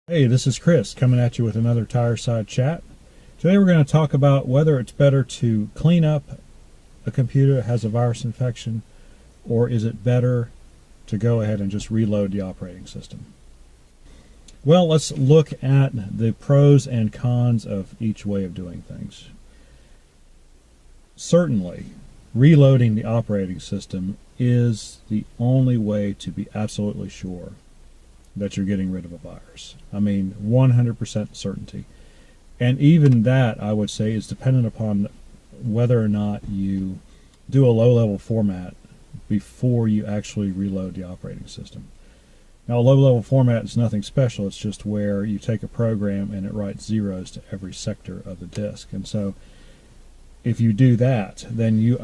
Hey, this is Chris coming at you with another Tire Side Chat. Today we're going to talk about whether it's better to clean up a computer that has a virus infection, or is it better to go ahead and just reload the operating system. Well, let's look at the pros and cons of each way of doing things. Certainly, reloading the operating system is the only way to be absolutely sure that you're getting rid of a virus. I mean, 100% certainty. And even that, I would say, is dependent upon whether or not you do a low-level format before you actually reload the operating system. Now, a low-level format is nothing special. It's just where you take a program and it writes zeros to every sector of the disk. And so if you do that, then you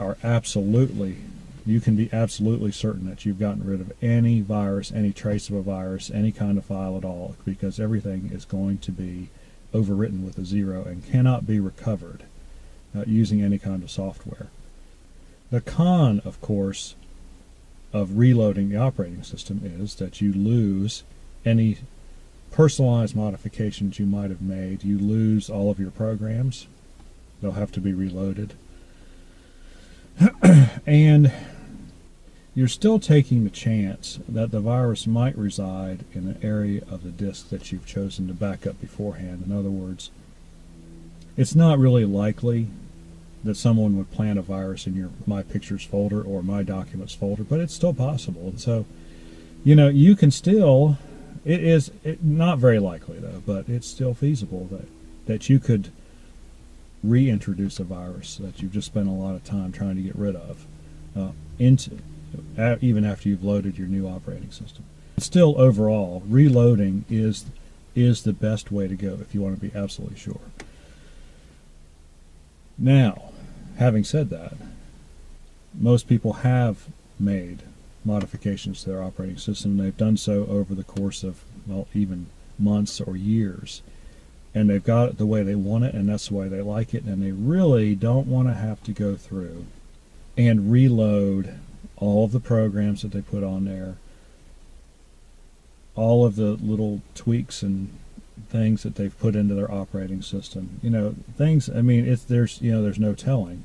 can be absolutely certain that you've gotten rid of any virus, any trace of a virus, any kind of file at all, because everything is going to be overwritten with a zero and cannot be recovered using any kind of software. The con, of course, of reloading the operating system is that you lose any personalized modifications you might have made. You lose all of your programs. They'll have to be reloaded. And you're still taking the chance that the virus might reside in an area of the disk that you've chosen to back up beforehand. In other words, it's not really likely that someone would plant a virus in your My Pictures folder or My Documents folder, but it's still possible. And so, you can still, not very likely though, but it's still feasible that you could reintroduce a virus that you've just spent a lot of time trying to get rid of even after you've loaded your new operating system. Still, overall, reloading is the best way to go if you want to be absolutely sure. Now, having said that, most people have made modifications to their operating system. They've done so over the course of, well, even months or years. And they've got it the way they want it, and that's the way they like it, and they really don't want to have to go through and reload all of the programs that they put on there, all of the little tweaks and things that they've put into their operating system. Things, I mean, there's no telling.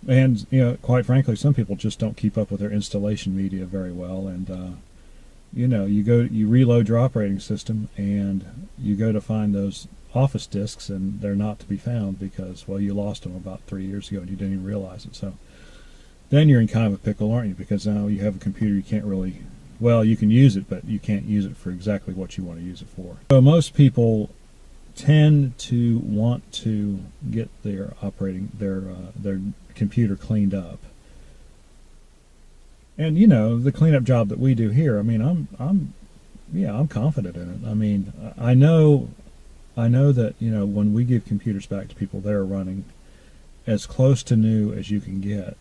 And, quite frankly, some people just don't keep up with their installation media very well, and, you reload your operating system and you go to find those Office disks and they're not to be found because, well, you lost them about 3 years ago and you didn't even realize it. So then you're in kind of a pickle, aren't you? Because now you have a computer you can't really, well, you can use it, but you can't use it for exactly what you want to use it for. So most people tend to want to get their computer cleaned up. And the cleanup job that we do here, I mean, I'm confident in it. I mean, I know that when we give computers back to people, they're running as close to new as you can get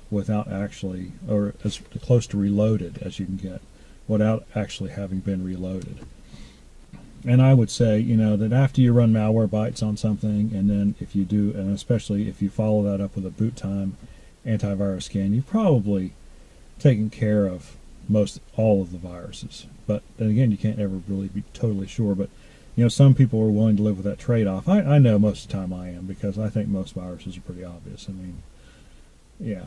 without actually, or as close to reloaded as you can get without actually having been reloaded. And I would say, that after you run Malwarebytes on something, and then if you do, and especially if you follow that up with a boot time antivirus scan, you've probably taken care of all of the viruses. But then again, you can't ever really be totally sure. But some people are willing to live with that trade-off. I know most of the time I am, because I think most viruses are pretty obvious. I mean, yeah.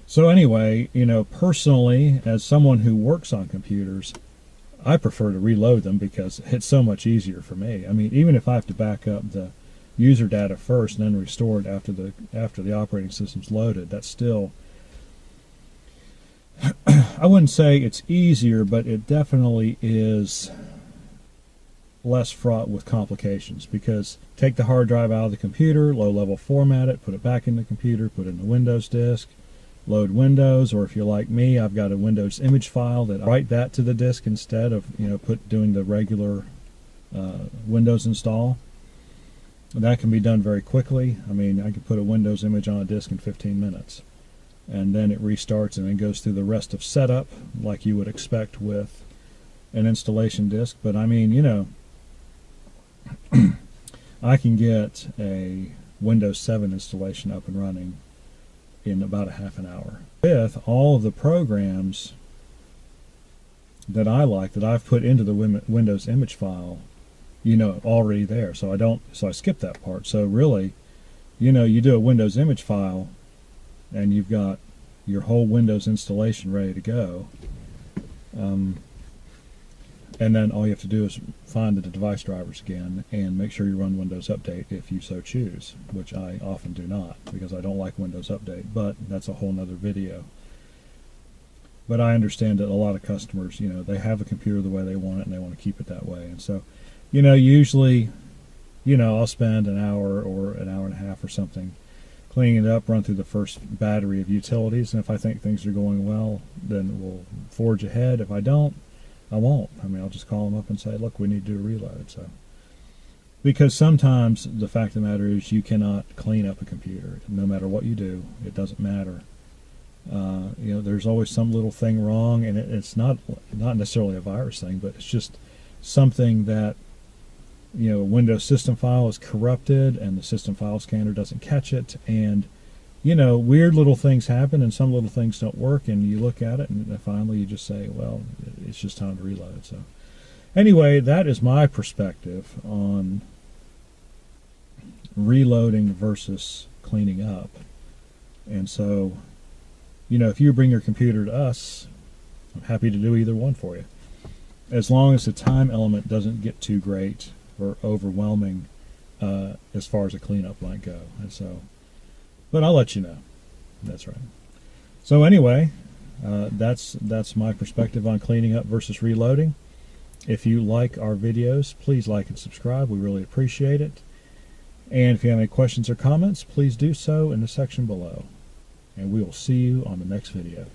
So anyway, personally, as someone who works on computers, I prefer to reload them because it's so much easier for me. I mean, even if I have to back up the user data first and then restore it after the operating system's loaded, that's still, I wouldn't say it's easier, but it definitely is less fraught with complications, because take the hard drive out of the computer, low-level format it, put it back in the computer, put it in the Windows disk, load Windows, or if you're like me, I've got a Windows image file that I write that to the disk instead of doing the regular Windows install. That can be done very quickly. I mean, I can put a Windows image on a disk in 15 minutes, and then it restarts and then goes through the rest of setup like you would expect with an installation disk. But I mean, I can get a Windows 7 installation up and running in about a half an hour with all of the programs that I like that I've put into the Windows image file, you know, already there. So I skip that part. So really, you know, you do a Windows image file and you've got your whole Windows installation ready to go. And then all you have to do is find the device drivers again and make sure you run Windows Update if you so choose, which I often do not because I don't like Windows Update, but that's a whole nother video. But I understand that a lot of customers, you know, they have a computer the way they want it and they want to keep it that way. And so, you know, usually, you know, I'll spend an hour or an hour and a half or something cleaning it up, run through the first battery of utilities, and if I think things are going well, then we'll forge ahead. If I don't, I won't. I mean, I'll just call them up and say, look, we need to do a reload. So, because sometimes the fact of the matter is you cannot clean up a computer. No matter what you do, it doesn't matter. You know, there's always some little thing wrong, and it's not necessarily a virus thing, but it's just something that, you know, a Windows system file is corrupted and the system file scanner doesn't catch it, and you know, weird little things happen and some little things don't work, and you look at it and finally you just say, well, it's just time to reload. So anyway, that is my perspective on reloading versus cleaning up. And so, you know, if you bring your computer to us, I'm happy to do either one for you, as long as the time element doesn't get too great or overwhelming as far as a cleanup might go. And so, but I'll let you know. That's right. So anyway, that's my perspective on cleaning up versus reloading. If you like our videos, please like and subscribe. We really appreciate it. And if you have any questions or comments, please do so in the section below. And we will see you on the next video.